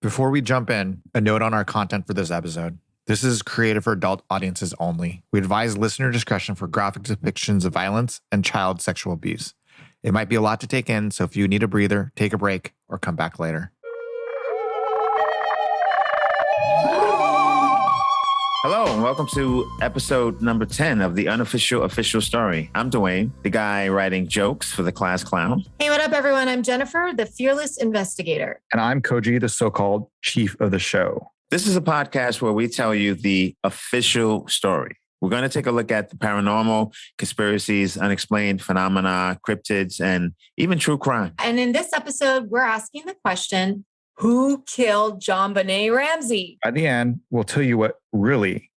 Before we jump in, a note on our content for this episode. This is created for adult audiences only. We advise listener discretion for graphic depictions of violence and child sexual abuse. It might be a lot to take in, so if you need a breather, take a break or come back later. Hello, and welcome to episode number 10 of the Unofficial Official Story. I'm Dwayne, the guy writing jokes for the class clown. Hey, what up, everyone? I'm Jennifer, the fearless investigator. And I'm Koji, the so-called chief of the show. This is a podcast where we tell you the official story. We're going to take a look at the paranormal, conspiracies, unexplained phenomena, cryptids, and even true crime. And in this episode, we're asking the question, who killed JonBenet Ramsey? At the end, we'll tell you what really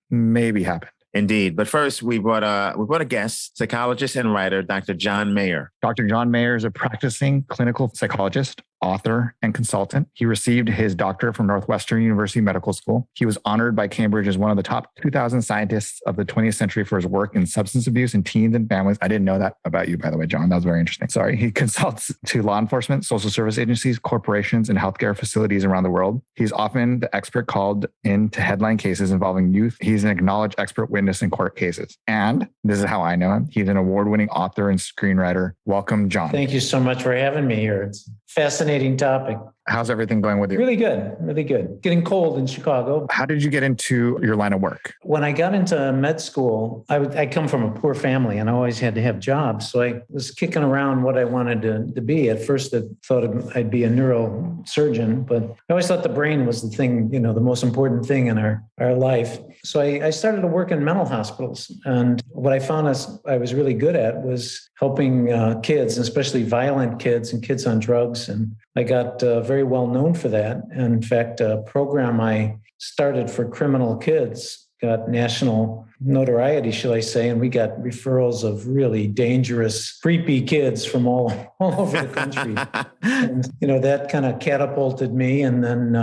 maybe happened. Indeed. But first, we brought a guest, psychologist and writer, Dr. John Mayer. Dr. John Mayer is a practicing clinical psychologist, author, and consultant. He received his doctorate from Northwestern University Medical School. He was honored by Cambridge as one of the top 2,000 scientists of the 20th century for his work in substance abuse in teens and families. I didn't know that about you, by the way, John. That was very interesting. Sorry. He consults to law enforcement, social service agencies, corporations, and healthcare facilities around the world. He's often the expert called in to headline cases involving youth. He's an acknowledged expert witness in court cases. And this is how I know him. He's an award-winning author and screenwriter. Welcome, John. Thank you so much for having me here. It's a fascinating topic. How's everything going with you? Really good. Really good. Getting cold in Chicago. How did you get into your line of work? When I got into med school, I come from a poor family and I always had to have jobs. So I was kicking around what I wanted to be. At first, I thought I'd be a neurosurgeon, but I always thought the brain was the thing, the most important thing in our life. So I started to work in mental hospitals. And what I found I was really good at was helping kids, especially violent kids and kids on drugs. And I got very well known for that. And in fact, a program I started for criminal kids got national notoriety, shall I say, and we got referrals of really dangerous, creepy kids from all over the country. And, that kind of catapulted me. And then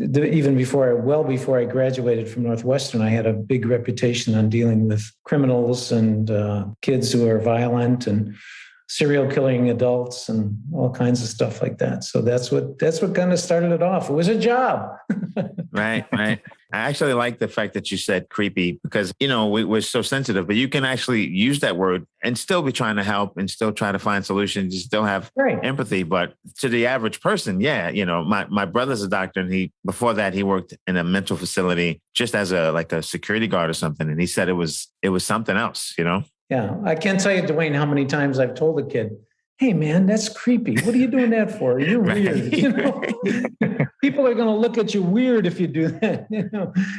even well before I graduated from Northwestern, I had a big reputation on dealing with criminals and kids who are violent and serial killing adults and all kinds of stuff like that. So that's what kind of started it off. It was a job. Right. I actually like the fact that you said creepy because, we're so sensitive, but you can actually use that word and still be trying to help and still try to find solutions. You still have empathy. But to the average person, my brother's a doctor and before that, he worked in a mental facility just as a security guard or something. And he said it was something else, Yeah, I can't tell you, Dwayne, how many times I've told a kid, "Hey, man, that's creepy. What are you doing that for? You're weird." People are going to look at you weird if you do that.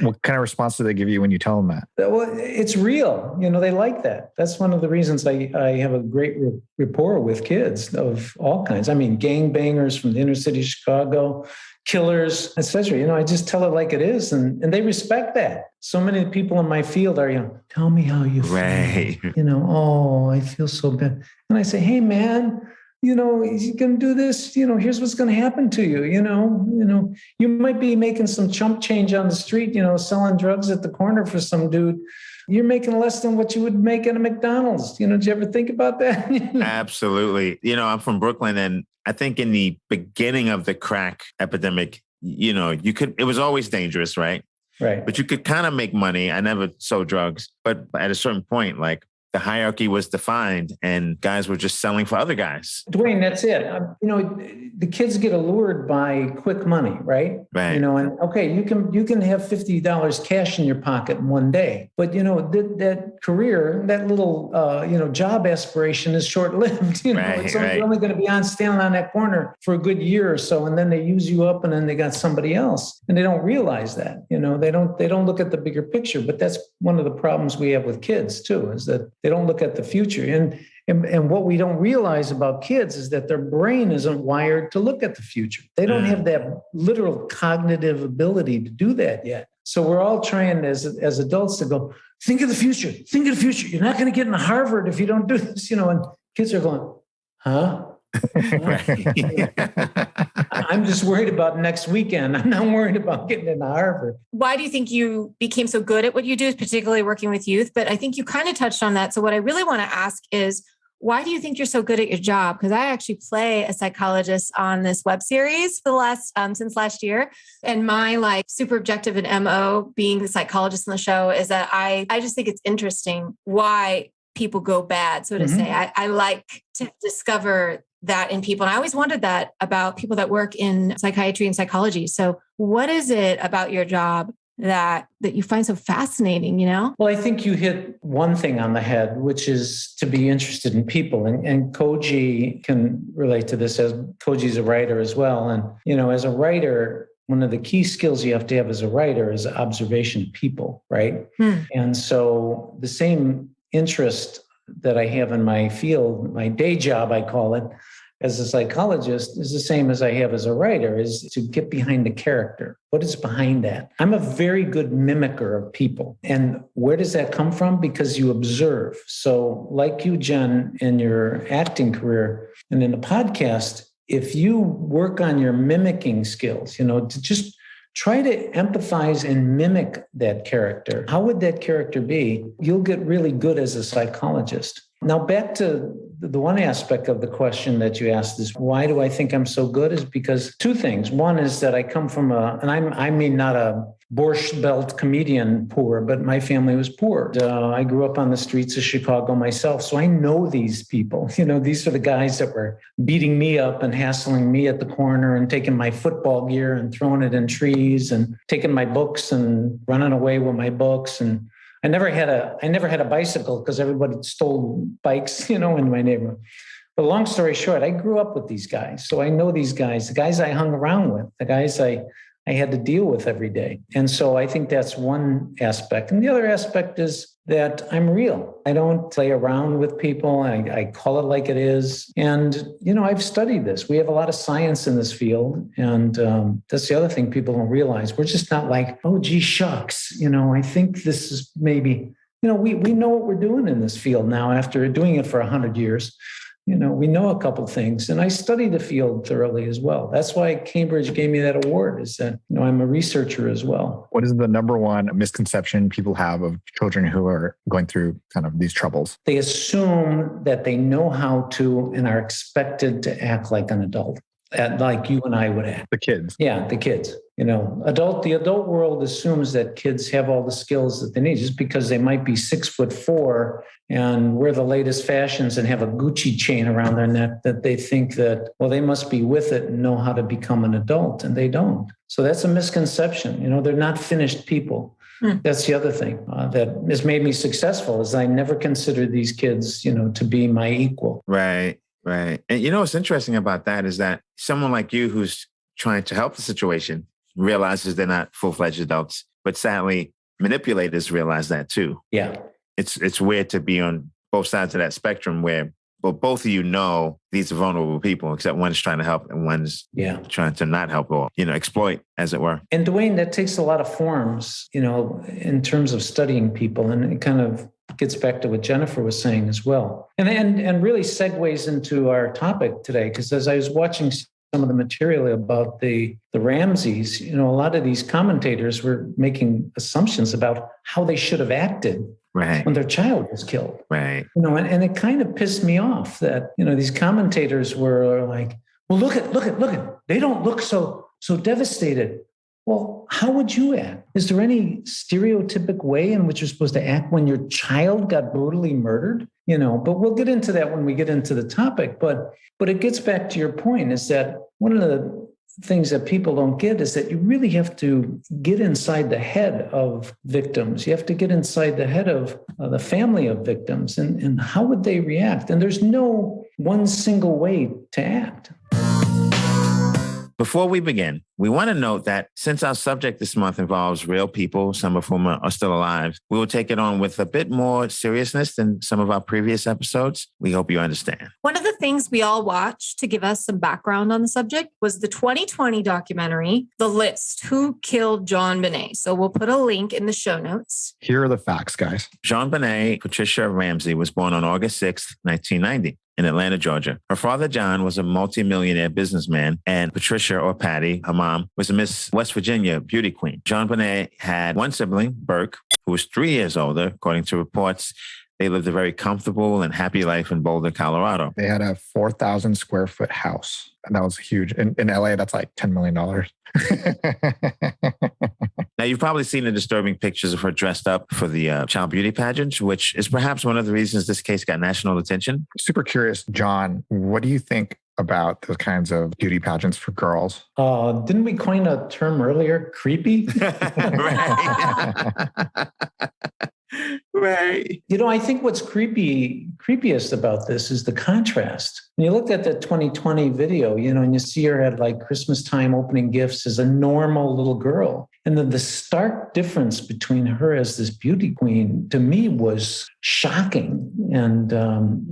What kind of response do they give you when you tell them that? Well, it's real. They like that. That's one of the reasons I have a great rapport with kids of all kinds. I mean, gangbangers from the inner city of Chicago, killers, etc. I just tell it like it is, and they respect that. So many people in my field are, tell me how you feel. Right. Oh, I feel so bad. And I say, hey, man, you're going to do this. Here's what's going to happen to you. You might be making some chump change on the street, selling drugs at the corner for some dude. You're making less than what you would make at a McDonald's. Did you ever think about that? Absolutely. I'm from Brooklyn, and I think in the beginning of the crack epidemic, it was always dangerous, right? Right. But you could kind of make money. I never sold drugs, but at a certain point, the hierarchy was defined and guys were just selling for other guys. Dwayne, that's it. The kids get allured by quick money, right? Right. And okay, you can have $50 cash in your pocket in one day, but that career, that little job aspiration is short-lived. It's only going to be standing on that corner for a good year or so, and then they use you up, and then they got somebody else, and they don't realize that. They don't look at the bigger picture. But that's one of the problems we have with kids too, is that they don't look at the future. And what we don't realize about kids is that their brain isn't wired to look at the future. They don't have that literal cognitive ability to do that yet. So we're all trying as adults to go, think of the future. Think of the future. You're not going to get into Harvard if you don't do this, and kids are going, huh? I'm just worried about next weekend. I'm not worried about getting into Harvard. Why do you think you became so good at what you do, particularly working with youth? But I think you kind of touched on that. So what I really want to ask is, why do you think you're so good at your job? Because I actually play a psychologist on this web series for the last, since last year. And my like super objective and MO being the psychologist on the show is that I just think it's interesting why people go bad, so to say. I like to discover that in people. And I always wondered that about people that work in psychiatry and psychology. So what is it about your job that you find so fascinating, you know? Well, I think you hit one thing on the head, which is to be interested in people. And Koji can relate to this, as Koji's a writer as well. And, you know, as a writer, one of the key skills you have to have as a writer is observation of people, right? And so the same interest that I have in my field, my day job, I call it, as a psychologist, is the same as I have as a writer, is to get behind the character. What is behind that? I'm a very good mimicker of people. And where does that come from? Because you observe. So like you, Jen, in your acting career and in the podcast, if you work on your mimicking skills, you know, to just try to empathize and mimic that character. How would that character be? You'll get really good as a psychologist. Now, back to the one aspect of the question that you asked is, why do I think I'm so good? Is because two things. One is that I come from I mean, not a Borscht Belt comedian poor, but my family was poor. I grew up on the streets of Chicago myself, so I know these people. You know, these are the guys that were beating me up and hassling me at the corner and taking my football gear and throwing it in trees and taking my books and running away with my books. And I never had a bicycle because everybody stole bikes, you know, in my neighborhood. But long story short, I grew up with these guys. So I know these guys, the guys I hung around with, the guys I had to deal with every day. And so I think that's one aspect. And the other aspect is that I'm real. I don't play around with people. I call it like it is. And, you know, I've studied this. We have a lot of science in this field. And that's the other thing people don't realize. We're just not like, oh, gee, shucks. You know, I think this is maybe, you know, we know what we're doing in this field now after doing it for 100 years. You know, we know a couple of things, and I study the field thoroughly as well. That's why Cambridge gave me that award, is that, you know, I'm a researcher as well. What is the number one misconception people have of children who are going through kind of these troubles? They assume that they know how to and are expected to act like an adult, like you and I would act. The kids. Yeah, the kids. You know, the adult world assumes that kids have all the skills that they need just because they might be 6'4" and wear the latest fashions and have a Gucci chain around their neck, that they think that, well, they must be with it and know how to become an adult, and they don't. So that's a misconception. You know, they're not finished people. That's the other thing that has made me successful, is I never considered these kids, you know, to be my equal. Right. Right. And you know, what's interesting about that is that someone like you who's trying to help the situation realizes they're not full-fledged adults, but sadly manipulators realize that too. Yeah. It's weird to be on both sides of that spectrum where, well, both of you know these are vulnerable people, except one's trying to help and one's trying to not help or, you know, exploit, as it were. And Dwayne, that takes a lot of forms, you know, in terms of studying people. And it kind of gets back to what Jennifer was saying as well. And really segues into our topic today, because as I was watching some of the material about the Ramseys, you know, a lot of these commentators were making assumptions about how they should have acted when their child was killed. Right. You know, and it kind of pissed me off that, you know, these commentators were like, well, look at, they don't look so devastated. Well, how would you act? Is there any stereotypic way in which you're supposed to act when your child got brutally murdered? You know, but we'll get into that when we get into the topic. But it gets back to your point, is that one of the things that people don't get is that you really have to get inside the head of victims. You have to get inside the head of the family of victims, and how would they react? And there's no one single way to act. Before we begin, we want to note that since our subject this month involves real people, some of whom are still alive, we will take it on with a bit more seriousness than some of our previous episodes. We hope you understand. One of the things we all watched to give us some background on the subject was the 2020 documentary, The List, Who Killed JonBenet. So we'll put a link in the show notes. Here are the facts, guys. JonBenet Patricia Ramsey was born on August 6th, 1990. In Atlanta, Georgia. Her father, John, was a multimillionaire businessman, and Patricia, or Patty, her mom, was a Miss West Virginia beauty queen. JonBenet had one sibling, Burke, who was 3 years older, according to reports they lived a very comfortable and happy life in Boulder, Colorado. They had a 4,000 square foot house. And that was huge. In LA, that's like $10 million. Now, you've probably seen the disturbing pictures of her dressed up for the child beauty pageant, which is perhaps one of the reasons this case got national attention. Super curious, John, what do you think about those kinds of beauty pageants for girls? Didn't we coin a term earlier? Creepy? Right. You know, I think what's creepiest about this is the contrast. When you looked at the 2020 video, you know, and you see her at like Christmas time opening gifts as a normal little girl. And then the stark difference between her as this beauty queen to me was shocking and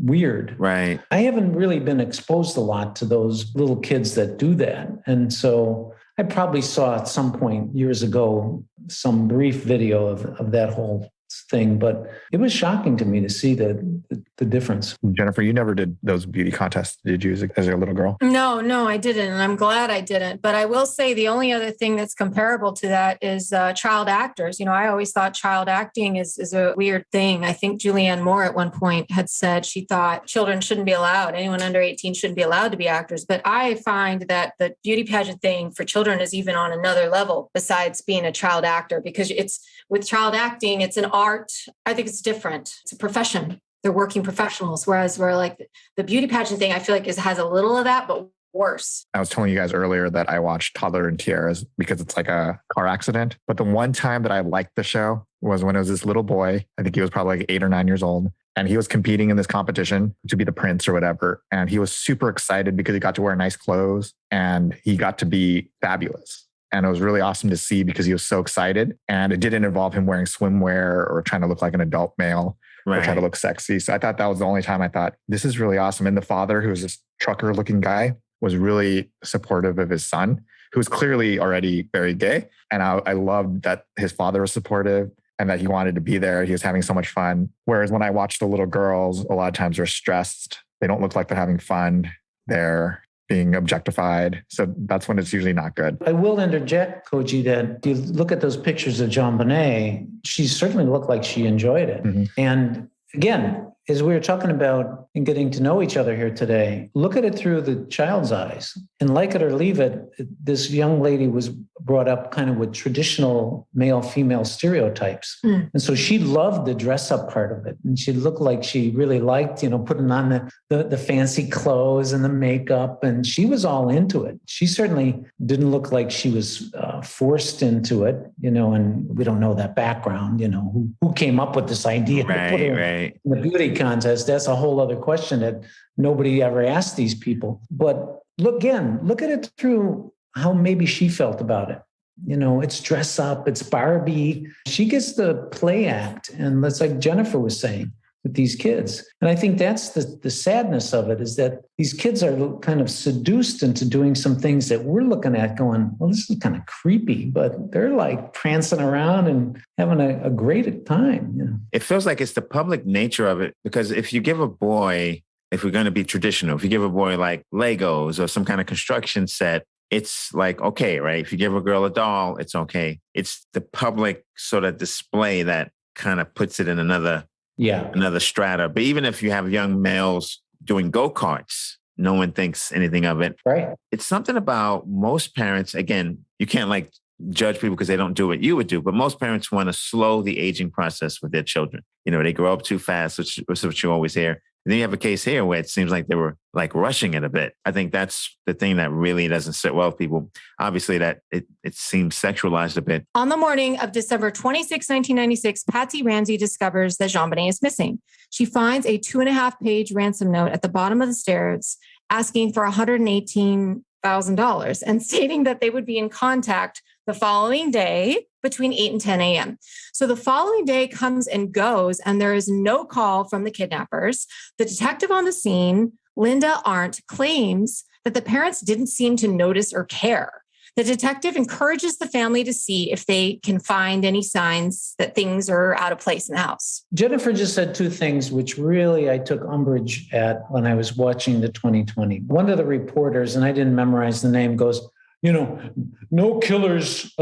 weird. Right. I haven't really been exposed a lot to those little kids that do that. And so I probably saw at some point years ago some brief video of that whole thing, but it was shocking to me to see the difference. Jennifer, you never did those beauty contests, did you, as a little girl? No, I didn't. And I'm glad I didn't. But I will say the only other thing that's comparable to that is child actors. You know, I always thought child acting is a weird thing. I think Julianne Moore at one point had said she thought children shouldn't be allowed. Anyone under 18 shouldn't be allowed to be actors. But I find that the beauty pageant thing for children is even on another level besides being a child actor, because it's with child acting, it's an art. I think it's different. It's a profession. They're working professionals. Whereas we're like the beauty pageant thing, I feel like has a little of that, but worse. I was telling you guys earlier that I watched Toddler and Tiaras because it's like a car accident. But the one time that I liked the show was when it was this little boy. I think he was probably like 8 or 9 years old. And he was competing in this competition to be the prince or whatever. And he was super excited because he got to wear nice clothes and he got to be fabulous. And it was really awesome to see because he was so excited. And it didn't involve him wearing swimwear or trying to look like an adult male or try to look sexy. So I thought that was the only time I thought, this is really awesome. And the father, who was this trucker looking guy, was really supportive of his son, who was clearly already very gay. And I loved that his father was supportive and that he wanted to be there. He was having so much fun. Whereas when I watch the little girls, a lot of times they're stressed. They don't look like they're having fun. They're being objectified. So that's when it's usually not good. I will interject, Koji, that if you look at those pictures of JonBenet, she certainly looked like she enjoyed it. Mm-hmm. And again, as we were talking about and getting to know each other here today, look at it through the child's eyes. And like it or leave it, this young lady was brought up kind of with traditional male-female stereotypes. Mm. And so she loved the dress-up part of it. And she looked like she really liked, you know, putting on the fancy clothes and the makeup. And she was all into it. She certainly didn't look like she was forced into it, you know, and we don't know that background, you know, who came up with this idea to put her in the beauty contest. That's a whole other question that nobody ever asked these people. But look at it through how maybe she felt about it. You know, it's dress up, it's Barbie. She gets the play act. And that's like Jennifer was saying with these kids. And I think that's the sadness of it, is that these kids are kind of seduced into doing some things that we're looking at going, well, this is kind of creepy, but they're like prancing around and having a great time. You know? It feels like it's the public nature of it, because if you give a boy, if we're going to be traditional, if you give a boy like Legos or some kind of construction set, it's like, okay, right? If you give a girl a doll, it's okay. It's the public sort of display that kind of puts it in another strata. But even if you have young males doing go-karts, no one thinks anything of it. Right. It's something about most parents, again, you can't like judge people because they don't do what you would do, but most parents want to slow the aging process with their children. You know, they grow up too fast, which is what you always hear. And then you have a case here where it seems like they were like rushing it a bit. I think that's the thing that really doesn't sit well with people. Obviously, that it seems sexualized a bit. On the morning of December 26, 1996, Patsy Ramsey discovers that JonBenet is missing. She finds a 2.5-page ransom note at the bottom of the stairs asking for $118,000 and stating that they would be in contact the following day between 8 and 10 a.m. So the following day comes and goes, and there is no call from the kidnappers. The detective on the scene, Linda Arndt, claims that the parents didn't seem to notice or care. The detective encourages the family to see if they can find any signs that things are out of place in the house. Jennifer just said two things, which really I took umbrage at when I was watching the 2020. One of the reporters, and I didn't memorize the name, goes, you know, no killers,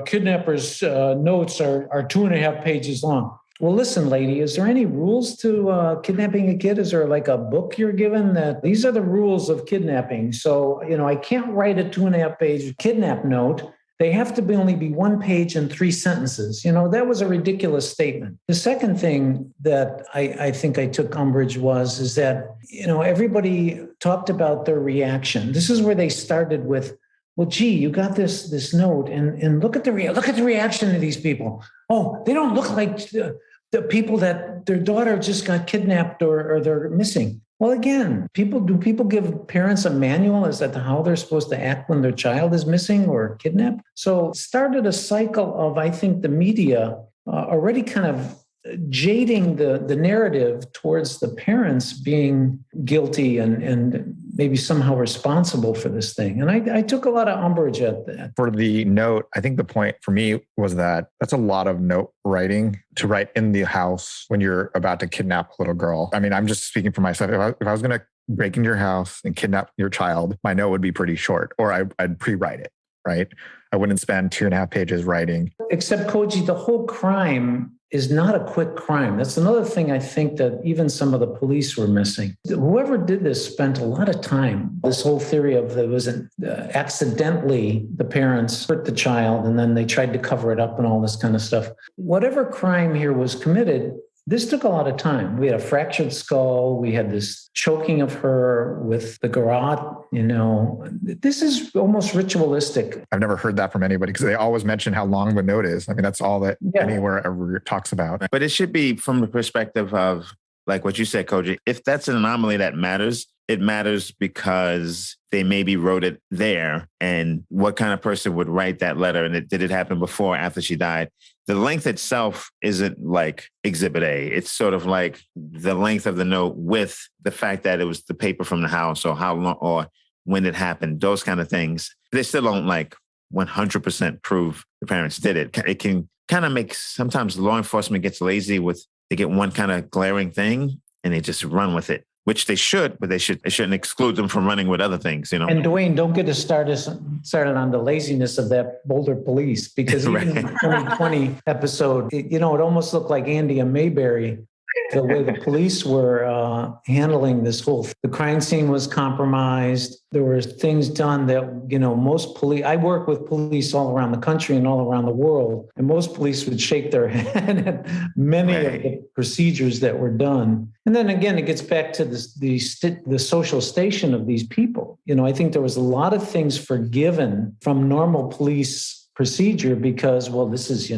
kidnappers' notes are 2.5 pages long. well, listen, lady, is there any rules to kidnapping a kid? Is there like a book you're given that these are the rules of kidnapping? So, I can't write a 2.5-page kidnap note. They have to only be 1 page and 3 sentences. That was a ridiculous statement. The second thing that I think I took umbrage is that, everybody talked about their reaction. This is where they started with, well, gee, you got this note and look at the reaction of these people. Oh, they don't look like the people that their daughter just got kidnapped or they're missing. Well, again, do people give parents a manual as to how they're supposed to act when their child is missing or kidnapped? So it started a cycle of, I think, the media already kind of jading the narrative towards the parents being guilty and maybe somehow responsible for this thing. And I took a lot of umbrage at that. For the note, I think the point for me was that that's a lot of note writing to write in the house when you're about to kidnap a little girl. I mean, I'm just speaking for myself. If I was going to break into your house and kidnap your child, my note would be pretty short, or I'd pre-write it, right? I wouldn't spend 2.5 pages writing. Except, Koji, the whole crime is not a quick crime. That's another thing I think that even some of the police were missing. Whoever did this spent a lot of time. This whole theory of there was accidentally the parents hurt the child and then they tried to cover it up and all this kind of stuff. Whatever crime here was committed, this took a lot of time. We had a fractured skull. We had this choking of her with the garrote. This is almost ritualistic. I've never heard that from anybody because they always mention how long the note is. I mean, that's all that anywhere ever talks about. But it should be from the perspective of, like what you said, Koji, if that's an anomaly that matters, it matters because they maybe wrote it there. And what kind of person would write that letter? And did it happen before or after she died? The length itself isn't like Exhibit A. It's sort of like the length of the note with the fact that it was the paper from the house or how long or when it happened, those kind of things. They still don't 100% prove the parents did it. It can kind of make, sometimes law enforcement gets lazy they get one kind of glaring thing and they just run with it, which they should, but they shouldn't exclude them from running with other things, And Dwayne, don't get us started on the laziness of that Boulder police, because even in the 2020 episode, it almost looked like Andy and Mayberry, the way the police were handling this the crime scene was compromised. There were things done that, most police, I work with police all around the country and all around the world, and most police would shake their head at many of the procedures that were done. And then again, it gets back to the social station of these people. I think there was a lot of things forgiven from normal police procedure because, well, this is,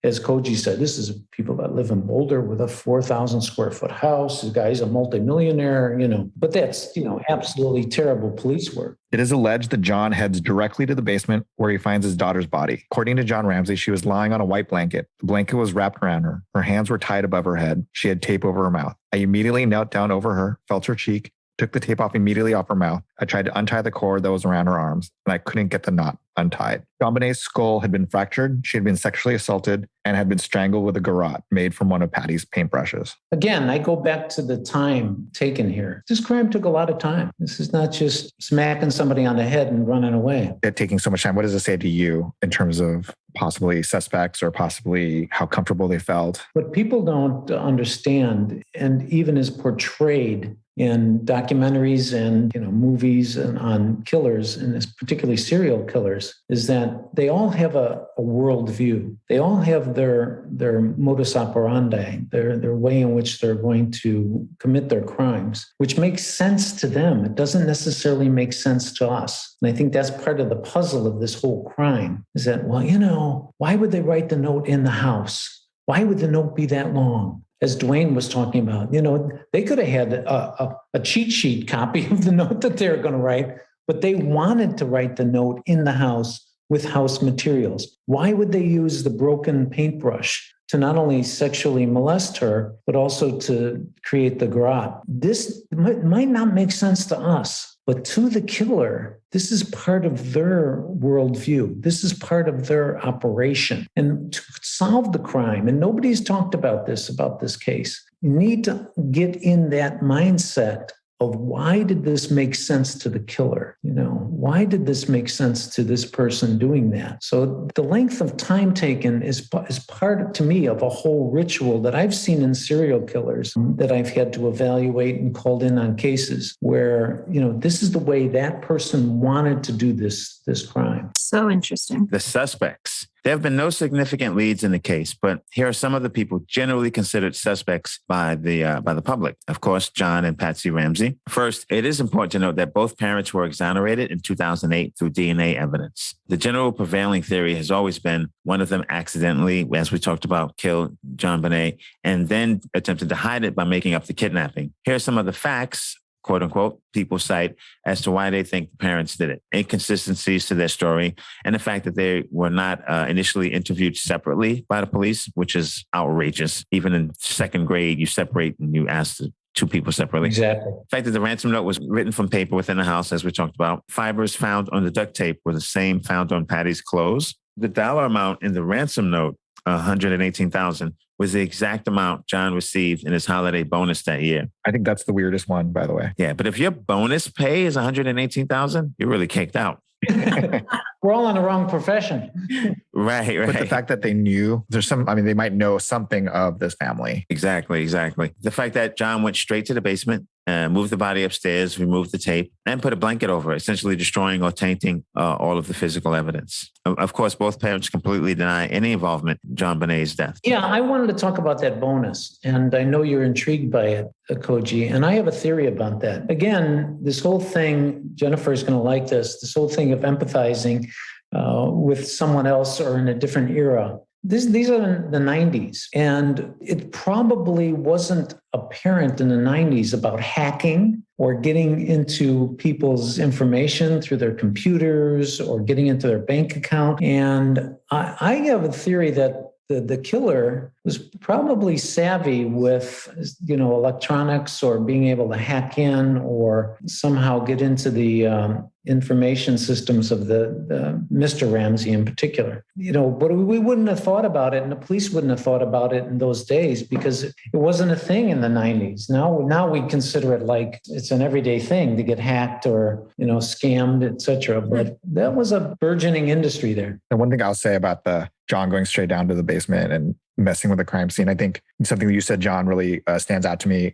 as Koji said, this is people that live in Boulder with a 4,000 square foot house. This guy's a multimillionaire, but that's, absolutely terrible police work. It is alleged that John heads directly to the basement where he finds his daughter's body. According to John Ramsey, she was lying on a white blanket. The blanket was wrapped around her. Her hands were tied above her head. She had tape over her mouth. I immediately knelt down over her, felt her cheek, took the tape off immediately off her mouth. I tried to untie the cord that was around her arms, and I couldn't get the knot untied. JonBenet's skull had been fractured. She had been sexually assaulted and had been strangled with a garrote made from one of Patty's paintbrushes. Again, I go back to the time taken here. This crime took a lot of time. This is not just smacking somebody on the head and running away. It taking so much time. What does it say to you in terms of possibly suspects or possibly how comfortable they felt? What people don't understand, and even is portrayed in documentaries and movies and on killers, and particularly serial killers, is that they all have a worldview. They all have their modus operandi, their way in which they're going to commit their crimes, which makes sense to them. It doesn't necessarily make sense to us. And I think that's part of the puzzle of this whole crime, is that, well, why would they write the note in the house? Why would the note be that long? As Dwayne was talking about, they could have had a cheat sheet copy of the note that they were going to write, but they wanted to write the note in the house with house materials. Why would they use the broken paintbrush to not only sexually molest her, but also to create the garrote? This might not make sense to us, but to the killer, this is part of their worldview. This is part of their operation. And to solve the crime, and nobody's talked about this case, you need to get in that mindset of why did this make sense to the killer? why did this make sense to this person doing that? So the length of time taken is part, to me, of a whole ritual that I've seen in serial killers that I've had to evaluate and called in on cases where, this is the way that person wanted to do this crime. So interesting. The suspects. There have been no significant leads in the case, but here are some of the people generally considered suspects by the public. Of course, John and Patsy Ramsey. First, it is important to note that both parents were exonerated in 2008 through DNA evidence. The general prevailing theory has always been one of them accidentally, as we talked about, killed JonBenet and then attempted to hide it by making up the kidnapping. Here are some of the facts, quote unquote, people cite as to why they think the parents did it. Inconsistencies to their story and the fact that they were not initially interviewed separately by the police, which is outrageous. Even in second grade, you separate and you ask the two people separately. Exactly. The fact that the ransom note was written from paper within the house, as we talked about. Fibers found on the duct tape were the same found on Patty's clothes. The dollar amount in the ransom note, $118,000, was the exact amount John received in his holiday bonus that year. I think that's the weirdest one, by the way. Yeah, but if your bonus pay is $118,000, you're really caked out. We're all in the wrong profession. Right. But the fact that they knew, they might know something of this family. Exactly. The fact that John went straight to the basement, moved the body upstairs, removed the tape, and put a blanket over it, essentially destroying or tainting all of the physical evidence. Of course, both parents completely deny any involvement in JonBenet's death. Yeah, I wanted to talk about that bonus, and I know you're intrigued by it, Koji, and I have a theory about that. Again, this whole thing, Jennifer is going to like this whole thing of empathizing with someone else or in a different era. These are the 90s, and it probably wasn't apparent in the 90s about hacking or getting into people's information through their computers or getting into their bank account. And I have a theory that the killer was probably savvy with, electronics or being able to hack in or somehow get into the information systems of the Mr. Ramsey in particular. But we wouldn't have thought about it, and the police wouldn't have thought about it in those days because it wasn't a thing in the 90s. Now we consider it like it's an everyday thing to get hacked or, scammed, etc. But that was a burgeoning industry there. And one thing I'll say about the John going straight down to the basement and messing with the crime scene, I think something that you said, John, really stands out to me.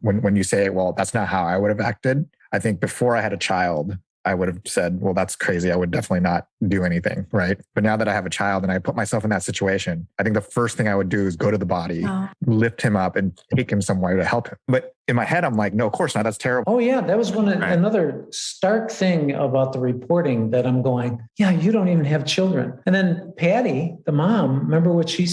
When you say, well, that's not how I would have acted. I think before I had a child, I would have said, well, that's crazy. I would definitely not do anything, right? But now that I have a child and I put myself in that situation, I think the first thing I would do is go to the body, lift him up and take him somewhere to help him. But in my head, I'm like, no, of course not. That's terrible. Oh yeah, that was another stark thing about the reporting that I'm going, yeah, you don't even have children. And then Patty, the mom, remember what she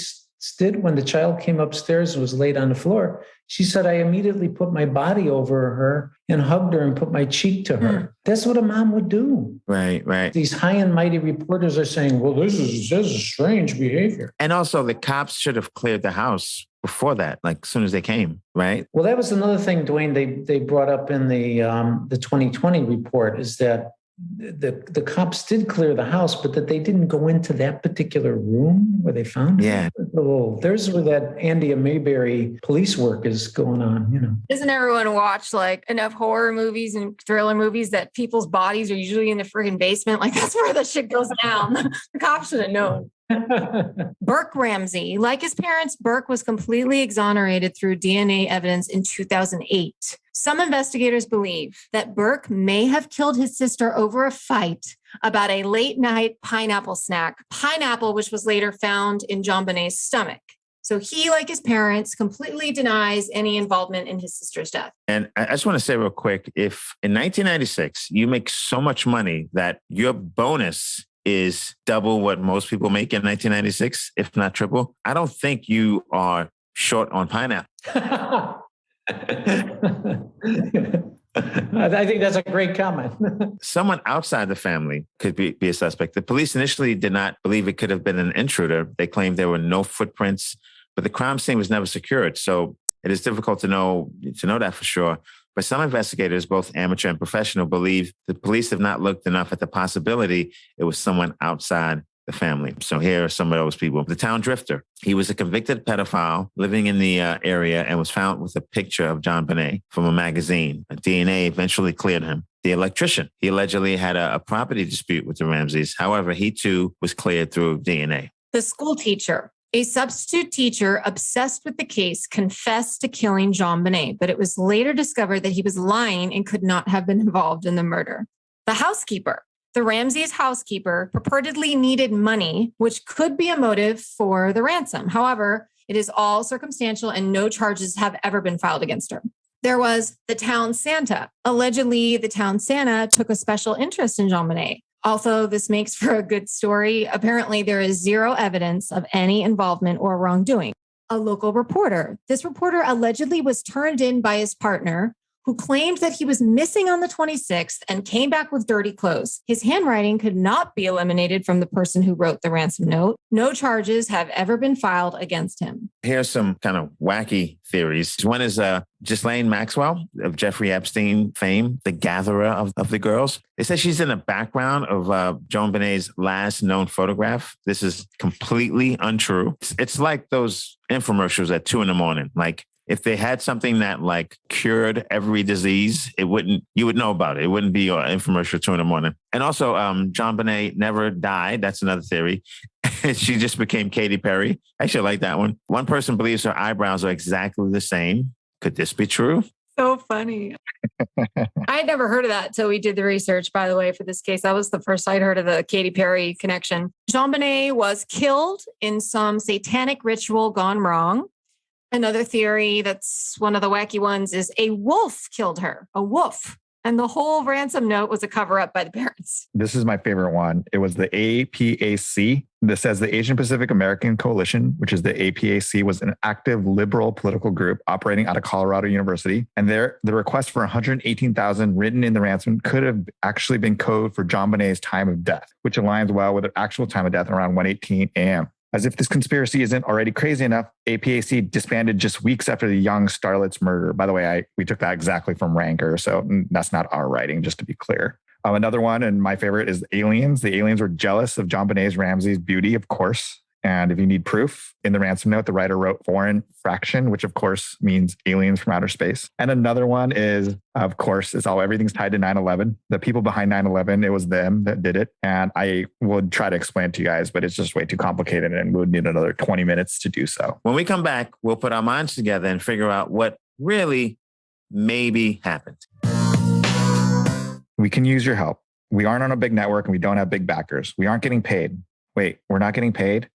did when the child came upstairs and was laid on the floor? She said, I immediately put my body over her and hugged her and put my cheek to her. That's what a mom would do. Right. These high and mighty reporters are saying, well, this is strange behavior. And also the cops should have cleared the house before that, like as soon as they came, right? Well, that was another thing, Dwayne, they brought up in the 2020 report is that the cops did clear the house, but that they didn't go into that particular room where they found it. Yeah. There's where that Andy Mayberry police work is going on, Doesn't everyone watch like enough horror movies and thriller movies that people's bodies are usually in the friggin' basement? Like that's where the shit goes down. The cops should have known. Burke Ramsey, like his parents, Burke was completely exonerated through DNA evidence in 2008. Some investigators believe that Burke may have killed his sister over a fight about a late night pineapple snack, pineapple, which was later found in JonBenet's stomach. So he, like his parents, completely denies any involvement in his sister's death. And I just want to say real quick, if in 1996, you make so much money that your bonus is double what most people make in 1996, if not triple, I don't think you are short on pineapple. I think that's a great comment. Someone outside the family could be a suspect. The police initially did not believe it could have been an intruder. They claimed there were no footprints, but the crime scene was never secured. So it is difficult to know that for sure. But some investigators, both amateur and professional, believe the police have not looked enough at the possibility it was someone outside the family. So here are some of those people. The town drifter. He was a convicted pedophile living in the area and was found with a picture of JonBenet from a magazine. DNA eventually cleared him. the electrician. He allegedly had a property dispute with the Ramseys. However, he too was cleared through DNA. The school teacher. A substitute teacher obsessed with the case confessed to killing JonBenet, but it was later discovered that he was lying and could not have been involved in the murder. The housekeeper. The Ramseys' housekeeper purportedly needed money, which could be a motive for the ransom. However, it is all circumstantial and no charges have ever been filed against her. There was the town Santa. Allegedly, the town Santa took a special interest in JonBenet. Although this makes for a good story, apparently there is zero evidence of any involvement or wrongdoing. A local reporter. This reporter allegedly was turned in by his partner, who claimed that he was missing on the 26th and came back with dirty clothes. His handwriting could not be eliminated from the person who wrote the ransom note. No charges have ever been filed against him. Here's some kind of wacky theories. One is Ghislaine Maxwell of Jeffrey Epstein fame, the gatherer of the girls. They say she's in the background of JonBenet's last known photograph. This is completely untrue. It's like those infomercials at 2 a.m. Like, if they had something that like cured every disease, you would know about it. It wouldn't be an infomercial 2 a.m. And also, JonBenet never died. That's another theory. She just became Katy Perry. I actually like that one. One person believes her eyebrows are exactly the same. Could this be true? So funny. I had never heard of that until we did the research, by the way, for this case. That was the first I'd heard of the Katy Perry connection. JonBenet was killed in some satanic ritual gone wrong. Another theory that's one of the wacky ones is a wolf killed her, a wolf. And the whole ransom note was a cover up by the parents. This is my favorite one. It was the APAC. This says the Asian Pacific American Coalition, which is the APAC, was an active liberal political group operating out of Colorado University. And the request for $118,000 written in the ransom could have actually been code for JonBenet's time of death, which aligns well with her actual time of death around 1:18 a.m. As if this conspiracy isn't already crazy enough, APAC disbanded just weeks after the young starlet's murder. By the way, we took that exactly from Ranker, so that's not our writing, just to be clear. Another one, and my favorite, is the aliens. The aliens were jealous of JonBenet Ramsey's beauty, of course. And if you need proof, in the ransom note, the writer wrote foreign fraction, which of course means aliens from outer space. And another one is, of course, everything's tied to 9/11. The people behind 9/11, it was them that did it. And I would try to explain it to you guys, but it's just way too complicated and we would need another 20 minutes to do so. When we come back, we'll put our minds together and figure out what really maybe happened. We can use your help. We aren't on a big network and we don't have big backers. We aren't getting paid. Wait, we're not getting paid?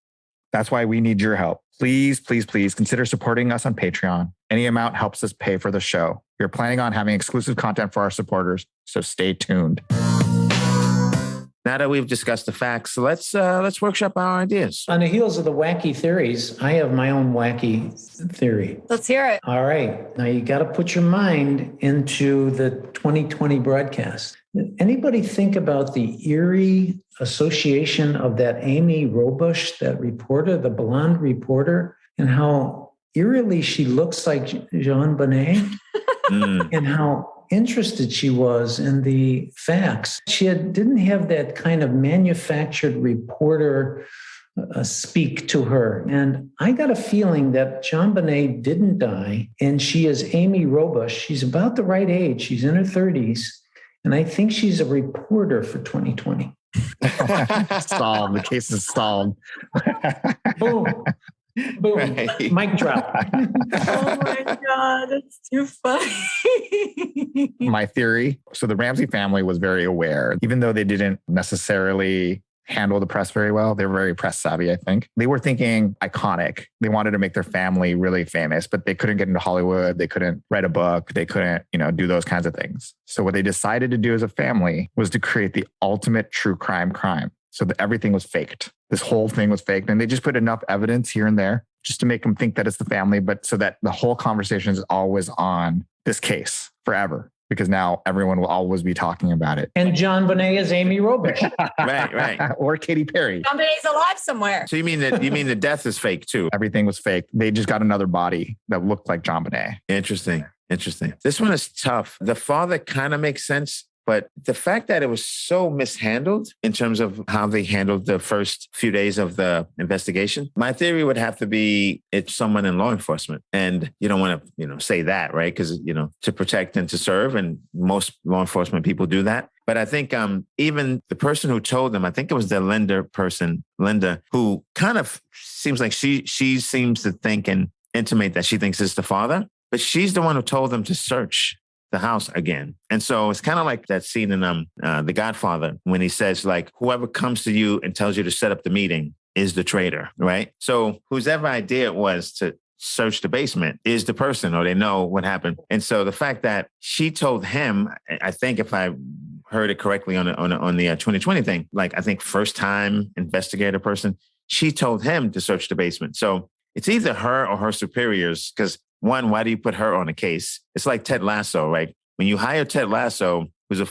That's why we need your help. Please, please, please consider supporting us on Patreon. Any amount helps us pay for the show. We're planning on having exclusive content for our supporters, so stay tuned. Now that we've discussed the facts, let's workshop our ideas. On the heels of the wacky theories, I have my own wacky theory. Let's hear it. All right. Now you got to put your mind into the 2020 broadcast. Anybody think about the eerie association of that Amy Robush, that reporter, the blonde reporter, and how eerily she looks like JonBenet and how interested she was in the facts. She didn't have that kind of manufactured reporter speak to her. And I got a feeling that JonBenet didn't die, and she is Amy Robush. She's about the right age. She's in her 30s. And I think she's a reporter for 2020. Stalled. The case is stalled. Boom. Boom. Right. Mic drop. Oh my God, that's too funny. My theory. So the Ramsey family was very aware, even though they didn't necessarily handle the press very well. They were very press savvy, I think. They were thinking iconic. They wanted to make their family really famous, but they couldn't get into Hollywood. They couldn't write a book. They couldn't, do those kinds of things. So what they decided to do as a family was to create the ultimate true crime. So that everything was faked. This whole thing was faked. And they just put enough evidence here and there just to make them think that it's the family, but so that the whole conversation is always on this case forever. Because now everyone will always be talking about it. And JonBenet is Amy Robush. Right. Or Katy Perry. JonBenet's alive somewhere. So you mean the death is fake too? Everything was fake. They just got another body that looked like JonBenet. Interesting. This one is tough. The father kind of makes sense. But the fact that it was so mishandled in terms of how they handled the first few days of the investigation, my theory would have to be it's someone in law enforcement. And you don't want to, say that, right? Because, to protect and to serve, and most law enforcement people do that. But I think even the person who told them, I think it was the Linda, who kind of seems like she seems to think and intimate that she thinks it's the father, but she's the one who told them to search the house again. And so it's kind of like that scene in The Godfather when he says, like, whoever comes to you and tells you to set up the meeting is the traitor, right? So whosever idea it was to search the basement is the person, or they know what happened. And so the fact that she told him, I think if I heard it correctly on the 2020 thing, like I think first time investigator person, she told him to search the basement. So it's either her or her superiors, because one, why do you put her on a case? It's like Ted Lasso, right? When you hire Ted Lasso, who's a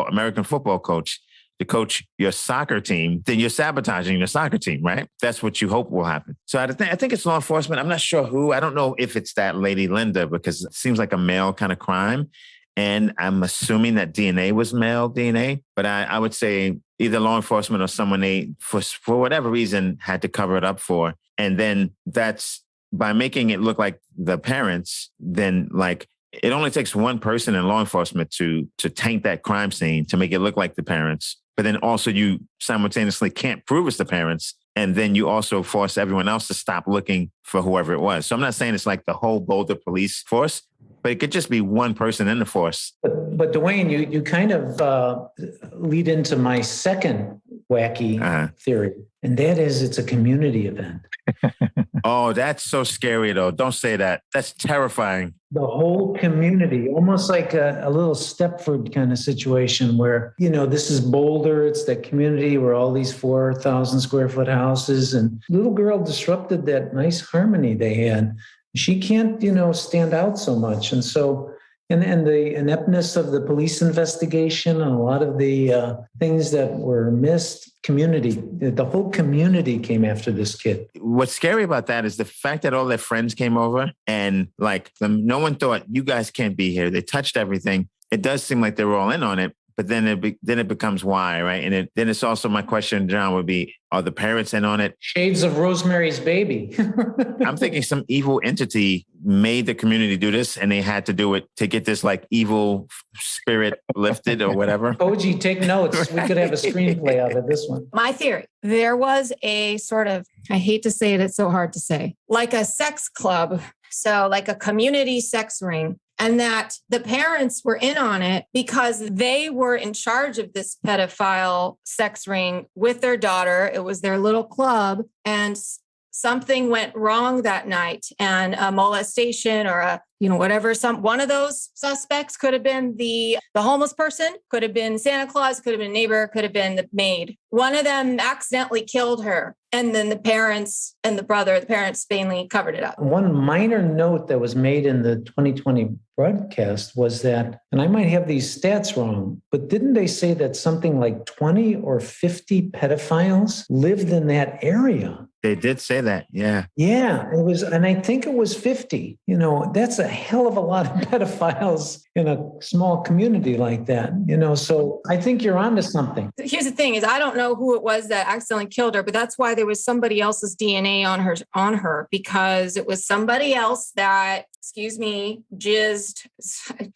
American football coach, to coach your soccer team, then you're sabotaging your soccer team, right? That's what you hope will happen. So I think it's law enforcement. I'm not sure who. I don't know if it's that lady Linda, because it seems like a male kind of crime. And I'm assuming that DNA was male DNA, but I would say either law enforcement or someone they, for whatever reason, had to cover it up for. And then that's by making it look like the parents, then like it only takes one person in law enforcement to taint that crime scene, to make it look like the parents. But then also you simultaneously can't prove it's the parents. And then you also force everyone else to stop looking for whoever it was. So I'm not saying it's like the whole Boulder police force, but it could just be one person in the force. But Dwayne, you kind of lead into my second wacky theory, and that is it's a community event. Oh, that's so scary, though. Don't say that. That's terrifying. The whole community, almost like a little Stepford kind of situation where, this is Boulder. It's that community where all these 4,000 square foot houses, and little girl disrupted that nice harmony they had. She can't, stand out so much. And so, and the ineptness of the police investigation and a lot of the things that were missed, the whole community came after this kid. What's scary about that is the fact that all their friends came over and no one thought, you guys can't be here. They touched everything. It does seem like they were all in on it. But then it becomes why, right? And then it's also my question, John, would be, are the parents in on it? Shades of Rosemary's Baby. I'm thinking some evil entity made the community do this, and they had to do it to get this like evil spirit lifted or whatever. Koji, take notes. We could have a screenplay out of this one. My theory, there was a sort of, I hate to say it, it's so hard to say, like a sex club. So like a community sex ring. And that the parents were in on it because they were in charge of this pedophile sex ring with their daughter. It was their little club, and something went wrong that night, and a molestation or whatever. One of those suspects could have been the homeless person, could have been Santa Claus, could have been a neighbor, could have been the maid. One of them accidentally killed her. And then the parents and the parents mainly covered it up. One minor note that was made in the 2020 broadcast was that, and I might have these stats wrong, but didn't they say that something like 20 or 50 pedophiles lived in that area? They did say that, yeah. Yeah, it was, and I think it was 50. That's a hell of a lot of pedophiles in a small community like that, so I think you're onto something. Here's the thing is, I don't know who it was that accidentally killed her, but that's why there was somebody else's DNA on her because it was somebody else that, jizzed.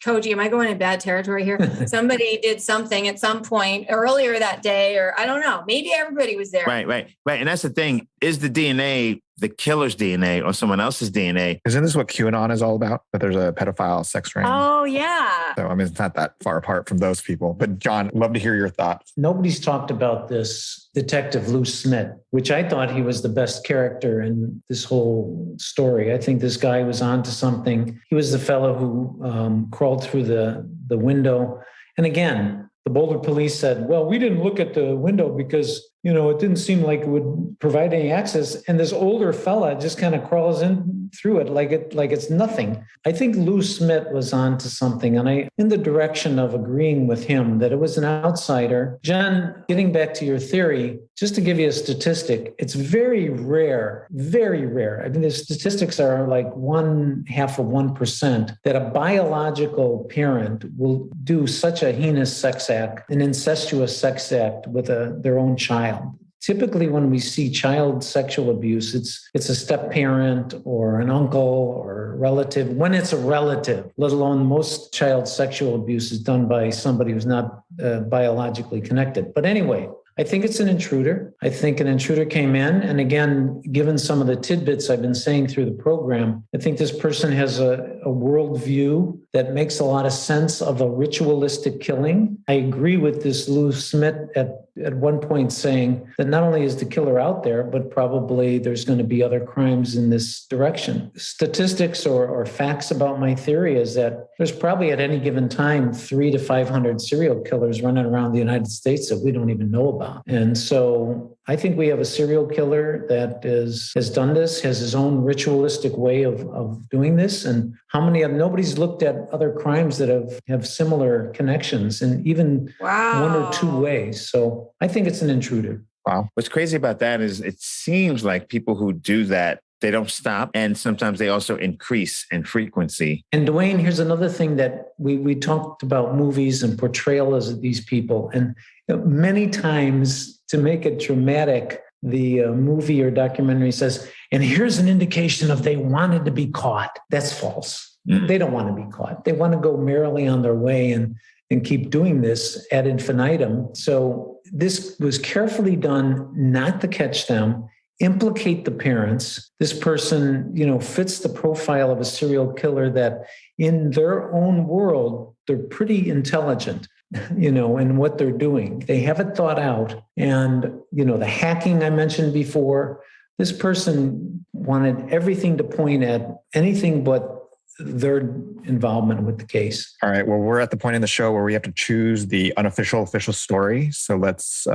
Koji, am I going in bad territory here? Somebody did something at some point earlier that day, or I don't know. Maybe everybody was there. Right. And that's the thing. Is the DNA the killer's DNA or someone else's DNA? Isn't this what QAnon is all about? That there's a pedophile sex ring? Oh, yeah. So, it's not that far apart from those people. But John, love to hear your thoughts. Nobody's talked about this Detective Lou Smith, which I thought he was the best character in this whole story. I think this guy was onto something. He was the fellow who crawled through the window. And again, the Boulder police said, well, we didn't look at the window because, it didn't seem like it would provide any access. And this older fella just kind of crawls in through it like it's nothing. I think Lou Smith was on to something, and I in the direction of agreeing with him that it was an outsider. Jen, getting back to your theory, just to give you a statistic, it's very rare. I mean, the statistics are like 0.5% that a biological parent will do such a heinous sex act, an incestuous sex act with their own child. Typically, when we see child sexual abuse, it's a step parent or an uncle or a relative. When it's a relative, let alone most child sexual abuse is done by somebody who's not biologically connected. But anyway, I think it's an intruder. I think an intruder came in. And again, given some of the tidbits I've been saying through the program, I think this person has a worldview that makes a lot of sense of a ritualistic killing. I agree with this Lou Smith at one point saying that not only is the killer out there, but probably there's going to be other crimes in this direction. Statistics or facts about my theory is that there's probably at any given time 300 to 500 serial killers running around the United States that we don't even know about. And so I think we have a serial killer that has done this, has his own ritualistic way of doing this. And how many of nobody's looked at other crimes that have similar connections in even one or two ways. So I think it's an intruder. Wow. What's crazy about that is it seems like people who do that, they don't stop. And sometimes they also increase in frequency. And Dwayne, here's another thing that we talked about movies and portrayal of these people. And many times to make it dramatic, the movie or documentary says, and here's an indication of they wanted to be caught. That's false. Mm-hmm. They don't want to be caught. They want to go merrily on their way and keep doing this ad infinitum. So this was carefully done not to catch them, implicate the parents. This person, fits the profile of a serial killer that in their own world, they're pretty intelligent, in what they're doing. They have it thought out. And, the hacking I mentioned before, this person wanted everything to point at anything but their involvement with the case. All right. Well, we're at the point in the show where we have to choose the unofficial official story. So let's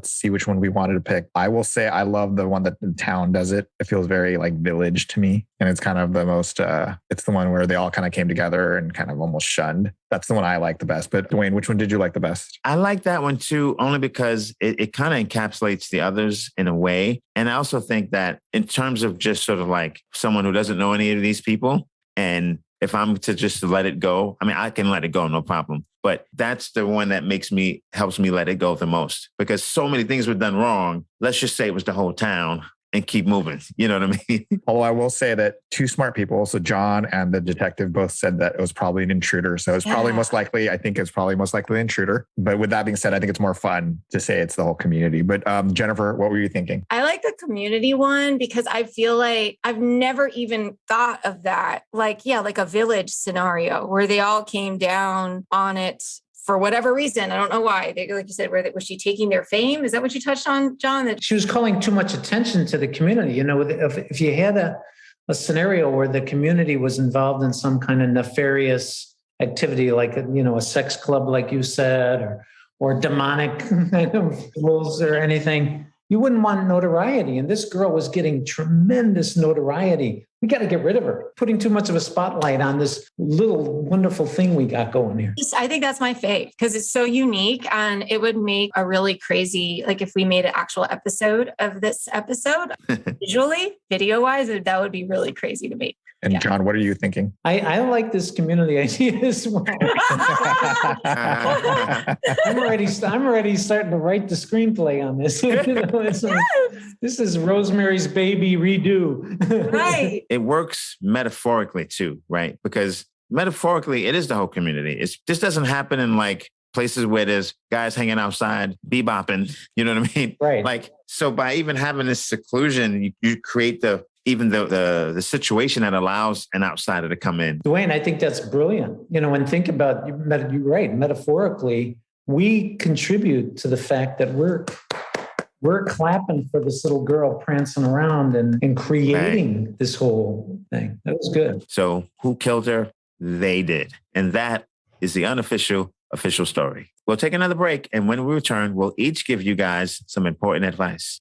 see which one we wanted to pick. I will say I love the one that the town does it. It feels very like village to me. And it's kind of the most, it's the one where they all kind of came together and kind of almost shunned. That's the one I like the best. But Dwayne, which one did you like the best? I like that one too, only because it kind of encapsulates the others in a way. And I also think that in terms of just sort of like someone who doesn't know any of these people, and if I'm to just let it go, I mean, I can let it go, no problem. But that's the one that helps me let it go the most, because so many things were done wrong. Let's just say it was the whole town and keep moving. You know what I mean? Although I will say that two smart people, so John and the detective, both said that it was probably an intruder. So it's probably most likely, I think it's probably most likely an intruder. But with that being said, I think it's more fun to say it's the whole community. But Jennifer, what were you thinking? I like the community one because I feel like I've never even thought of that. Like a village scenario where they all came down on it for whatever reason. I don't know why. Like you said, was she taking their fame? Is that what you touched on, John? That she was calling too much attention to the community. If you had a scenario where the community was involved in some kind of nefarious activity, like a sex club, like you said, or demonic kind of rules or anything, you wouldn't want notoriety. And this girl was getting tremendous notoriety. We got to get rid of her, putting too much of a spotlight on this little wonderful thing we got going here. I think that's my fave because it's so unique, and it would make a really crazy, like if we made an actual episode of this episode, visually, video-wise, that would be really crazy to make. And John, what are you thinking? I like this community idea as well. I'm already starting to write the screenplay on this. This is Rosemary's Baby redo. Right. It works metaphorically too, right? Because metaphorically, it is the whole community. This doesn't happen in like places where there's guys hanging outside, bebopping. You know what I mean? Right. Like, so by even having this seclusion, you create the situation that allows an outsider to come in. Dwayne, I think that's brilliant. And think about, you're right, metaphorically, we contribute to the fact that we're clapping for this little girl prancing around and creating this whole thing. That was good. So who killed her? They did. And that is the unofficial official story. We'll take another break. And when we return, we'll each give you guys some important advice.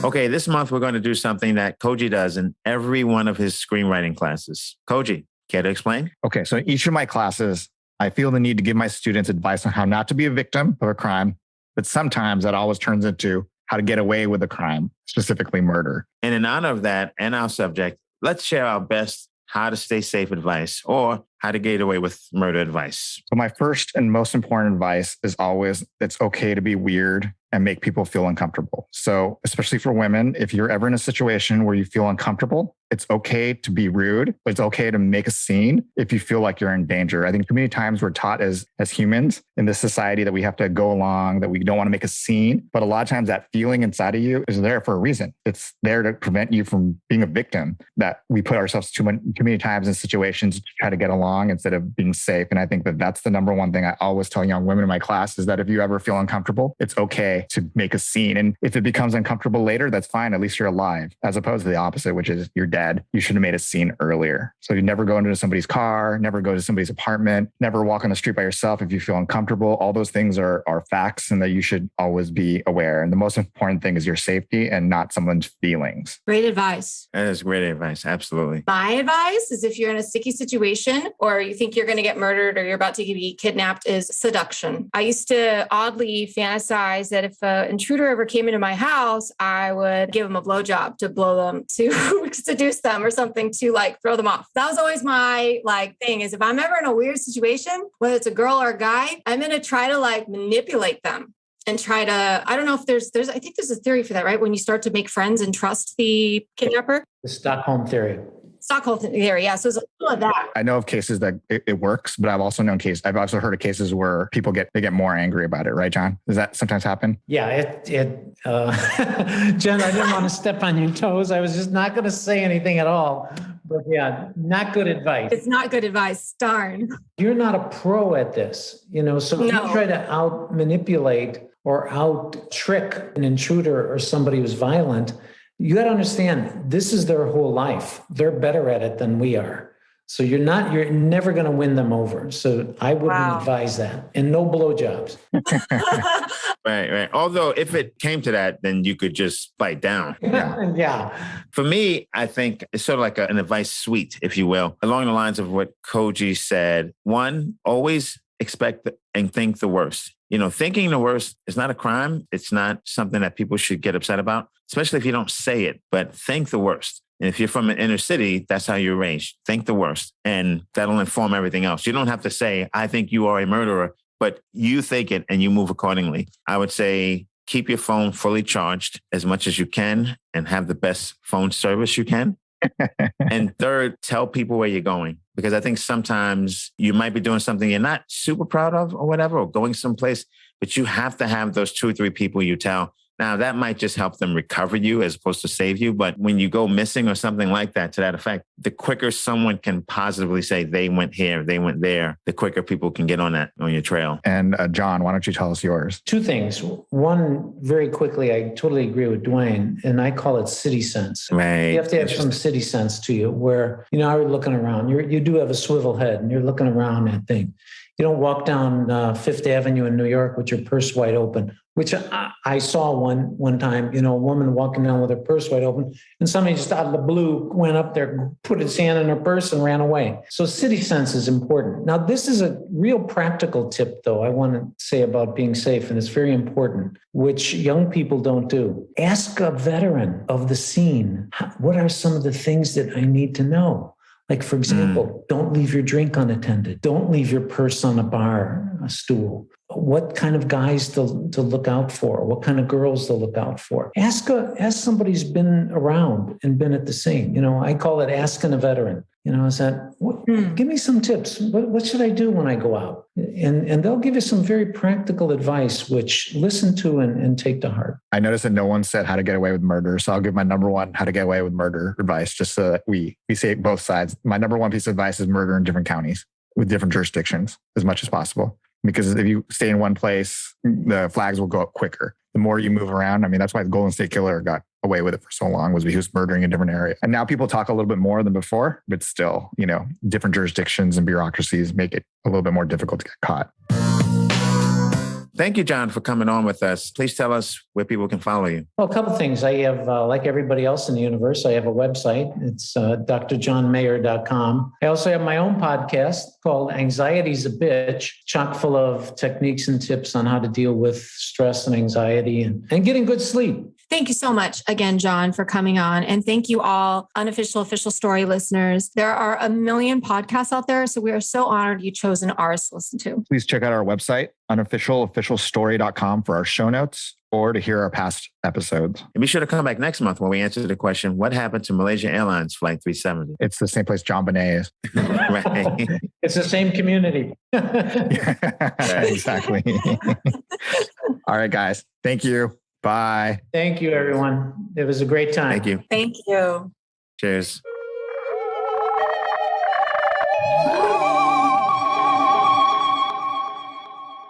Okay, this month we're going to do something that Koji does in every one of his screenwriting classes. Koji, care to explain? Okay, so in each of my classes, I feel the need to give my students advice on how not to be a victim of a crime, but sometimes that always turns into how to get away with a crime, specifically murder. And in honor of that and our subject, let's share our best how to stay safe advice or how to get away with murder advice. So my first and most important advice is always it's okay to be weird and make people feel uncomfortable. So especially for women, if you're ever in a situation where you feel uncomfortable, it's okay to be rude, but it's okay to make a scene if you feel like you're in danger. I think too many times we're taught as humans in this society that we have to go along, that we don't want to make a scene. But a lot of times that feeling inside of you is there for a reason. It's there to prevent you from being a victim, that we put ourselves too many times in situations to try to get along instead of being safe. And I think that that's the number one thing I always tell young women in my class is that if you ever feel uncomfortable, it's okay to make a scene. And if it becomes uncomfortable later, that's fine. At least you're alive, as opposed to the opposite, which is you're dead. You should have made a scene earlier. So you never go into somebody's car, never go to somebody's apartment, never walk on the street by yourself if you feel uncomfortable. All those things are facts and that you should always be aware. And the most important thing is your safety and not someone's feelings. Great advice. That is great advice. Absolutely. My advice is if you're in a sticky situation or you think you're going to get murdered or you're about to be kidnapped is seduction. I used to oddly fantasize that if an intruder ever came into my house, I would give them a blowjob to blow them, to seduce them or something, to like throw them off. That was always my thing is if I'm ever in a weird situation, whether it's a girl or a guy, I'm going to try to manipulate them and try to, I don't know if I think there's a theory for that, right? When you start to make friends and trust the kidnapper. The Stockholm theory. Stockholm theory, yeah. So it's a little of that. I know of cases that it works, but I've also heard of cases where people get more angry about it, right, John? Does that sometimes happen? Yeah, Jen, I didn't want to step on your toes. I was just not going to say anything at all. But yeah, not good advice. It's not good advice. Darn. You're not a pro at this, so if you try to out manipulate or out trick an intruder or somebody who's violent, you got to understand, this is their whole life. They're better at it than we are. So you're never going to win them over. So I wouldn't advise that. And no blowjobs. Right. Although if it came to that, then you could just bite down. Yeah. For me, I think it's sort of like an advice suite, if you will, along the lines of what Koji said. One, always expect and think the worst. Thinking the worst is not a crime. It's not something that people should get upset about, especially if you don't say it, but think the worst. And if you're from an inner city, that's how you're raised. Think the worst. And that'll inform everything else. You don't have to say, I think you are a murderer, but you think it and you move accordingly. I would say keep your phone fully charged as much as you can and have the best phone service you can. And third, tell people where you're going, because I think sometimes you might be doing something you're not super proud of or whatever, or going someplace, but you have to have those 2 or 3 people you tell. Now, that might just help them recover you as opposed to save you. But when you go missing or something like that, to that effect, the quicker someone can positively say they went here, they went there, the quicker people can get on your trail. And John, why don't you tell us yours? 2 things. One, very quickly, I totally agree with Dwayne, and I call it city sense. Right. You have to have some city sense to you where, you're looking around. You do have a swivel head and you're looking around that thing. You don't walk down Fifth Avenue in New York with your purse wide open, which I saw one time, a woman walking down with her purse wide open, and somebody just out of the blue went up there, put his hand in her purse and ran away. So city sense is important. Now, this is a real practical tip, though, I want to say about being safe, and it's very important, which young people don't do. Ask a veteran of the scene, what are some of the things that I need to know? Like, for example, don't leave your drink unattended. Don't leave your purse on a stool. What kind of guys to look out for? What kind of girls to look out for? Ask somebody who's been around and been at the scene. I call it asking a veteran. Give me some tips. What should I do when I go out? And they'll give you some very practical advice, which listen to and take to heart. I noticed that no one said how to get away with murder. So I'll give my number 1 how to get away with murder advice, just so that we say both sides. My number 1 piece of advice is murder in different counties with different jurisdictions as much as possible. Because if you stay in one place, the flags will go up quicker. The more you move around, that's why the Golden State Killer got away with it for so long, was because he was murdering in different areas. And now people talk a little bit more than before, but still, different jurisdictions and bureaucracies make it a little bit more difficult to get caught. Thank you, John, for coming on with us. Please tell us where people can follow you. Well, a couple of things. I have, like everybody else in the universe, I have a website. It's drjohnmayer.com. I also have my own podcast called Anxiety's a Bitch, chock full of techniques and tips on how to deal with stress and anxiety and getting good sleep. Thank you so much again, John, for coming on. And thank you all, Unofficial Official Story listeners. There are a million podcasts out there, so we are so honored you've chosen ours to listen to. Please check out our website, unofficialofficialstory.com, for our show notes or to hear our past episodes. And be sure to come back next month when we answer the question, what happened to Malaysia Airlines Flight 370? It's the same place JonBenet is. Right. It's the same community. Exactly. All right, guys. Thank you. Bye. Thank you, everyone. It was a great time. Thank you. Thank you. Cheers.